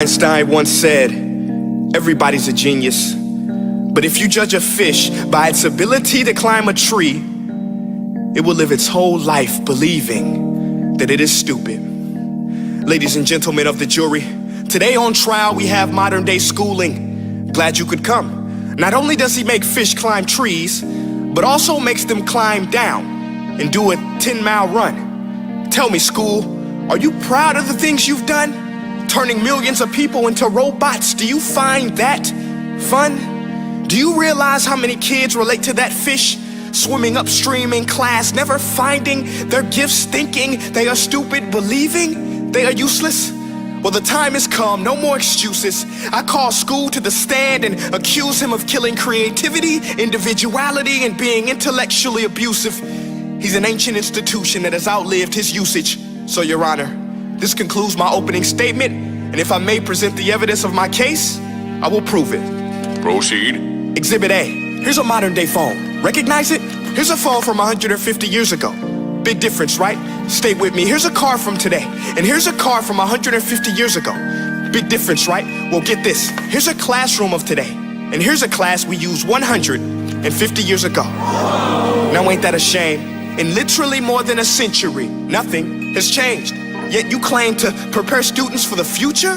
Einstein once said, everybody's a genius, but if you judge a fish by its ability to climb a tree, it will live its whole life believing that it is stupid. Ladies and gentlemen of the jury, today on trial we have modern day schooling. Glad you could come. Not only does he make fish climb trees, but also makes them climb down and do a 10-mile run. Tell me, school, are you proud of the things you've done? Turning millions of people into robots, do you find that fun? Do you realize how many kids relate to that fish swimming upstream in class, never finding their gifts, thinking they are stupid, believing they are useless? Well, the time has come, no more excuses. I call school to the stand and accuse him of killing creativity, individuality, and being intellectually abusive. He's an ancient institution that has outlived his usage. So, Your Honor, this concludes my opening statement, and if I may present the evidence of my case, I will prove it. Proceed. Exhibit A. Here's a modern day phone. Recognize it? Here's a phone from 150 years ago. Big difference, right? Stay with me. Here's a car from today, and here's a car from 150 years ago. Big difference, right? Well, get this. Here's a classroom of today, and here's a class we used 150 years ago. Now, ain't that a shame? In literally more than a century, nothing has changed. Yet you claim to prepare students for the future?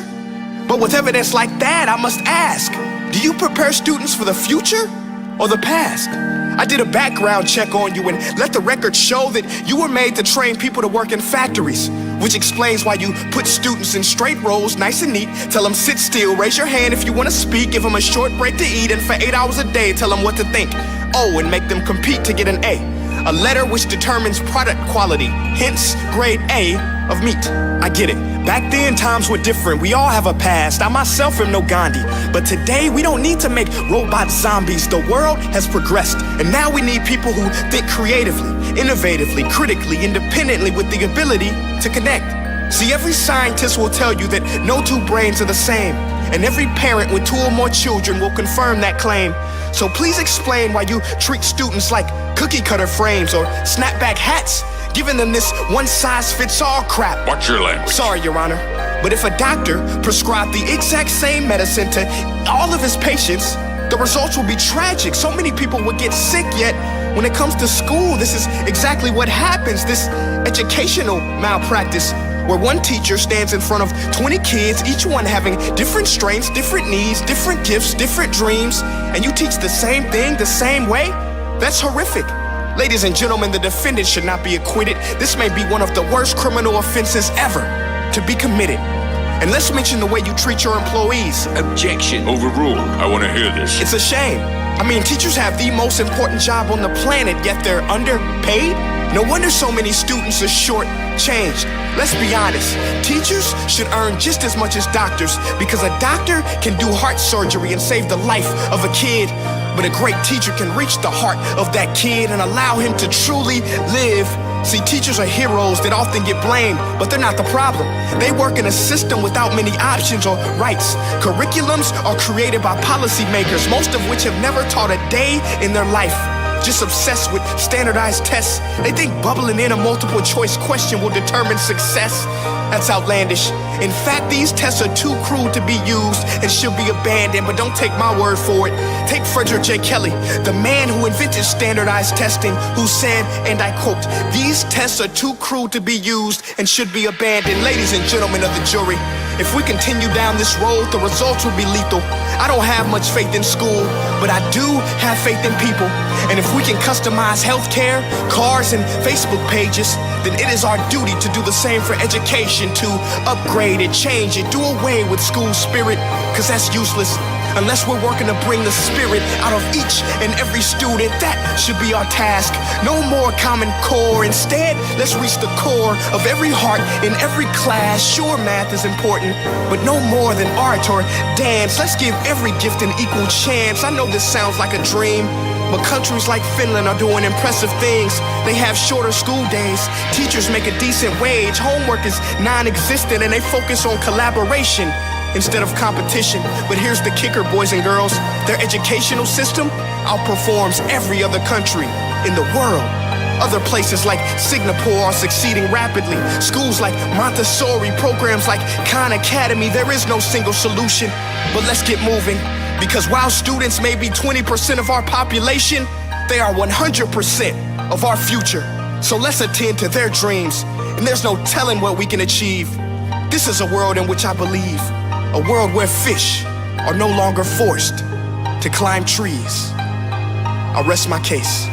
But with evidence like that, I must ask, do you prepare students for the future or the past? I did a background check on you and let the record show that you were made to train people to work in factories, which explains why you put students in straight rows, nice and neat, tell them sit still, raise your hand if you want to speak, give them a short break to eat, and for 8 hours a day, tell them what to think. Oh, and make them compete to get an A letter which determines product quality, hence grade A of meat. I get it. Back then, times were different. We all have a past. I myself am no Gandhi. But today, we don't need to make robot zombies. The world has progressed. And now we need people who think creatively, innovatively, critically, independently, with the ability to connect. See, every scientist will tell you that no two brains are the same. And every parent with 2 or more children will confirm that claim. So please explain why you treat students like cookie cutter frames or snapback hats, giving them this one-size-fits-all crap. Watch your language. Sorry, Your Honor, but if a doctor prescribed the exact same medicine to all of his patients, the results will be tragic. So many people would get sick, yet when it comes to school, this is exactly what happens, this educational malpractice, where one teacher stands in front of 20 kids, each one having different strengths, different needs, different gifts, different dreams, and you teach the same thing the same way? That's horrific. Ladies and gentlemen, the defendant should not be acquitted. This may be one of the worst criminal offenses ever to be committed. And let's mention the way you treat your employees. Objection. Overruled. I want to hear this. It's a shame. I mean, teachers have the most important job on the planet, yet they're underpaid? No wonder so many students are short-changed. Let's be honest, teachers should earn just as much as doctors, because a doctor can do heart surgery and save the life of a kid, but a great teacher can reach the heart of that kid and allow him to truly live. See, teachers are heroes that often get blamed, but they're not the problem. They work in a system without many options or rights. Curriculums are created by policymakers, most of which have never taught a day in their life. Just obsessed with standardized tests. They think bubbling in a multiple choice question will determine success. That's outlandish. In fact, these tests are too cruel to be used and should be abandoned, but don't take my word for it. Take Frederick J. Kelly, the man who invented standardized testing, who said, and I quote, "These tests are too cruel to be used and should be abandoned." Ladies and gentlemen of the jury, if we continue down this road, the results will be lethal. I don't have much faith in school, but I do have faith in people. And if we can customize healthcare, cars, and Facebook pages, then it is our duty to do the same for education, to upgrade it, change it, do away with school spirit, because that's useless. Unless we're working to bring the spirit out of each and every student, that should be our task. No more Common Core. Instead, let's reach the core of every heart in every class. Sure, math is important, but no more than art or dance. Let's give every gift an equal chance. I know this sounds like a dream, but countries like Finland are doing impressive things. They have shorter school days. Teachers make a decent wage. Homework is non-existent, and they focus on collaboration instead of competition. But here's the kicker, boys and girls. Their educational system outperforms every other country in the world. Other places like Singapore are succeeding rapidly. Schools like Montessori, programs like Khan Academy, there is no single solution. But let's get moving, because while students may be 20% of our population, they are 100% of our future. So let's attend to their dreams, and there's no telling what we can achieve. This is a world in which I believe, a world where fish are no longer forced to climb trees. I rest my case.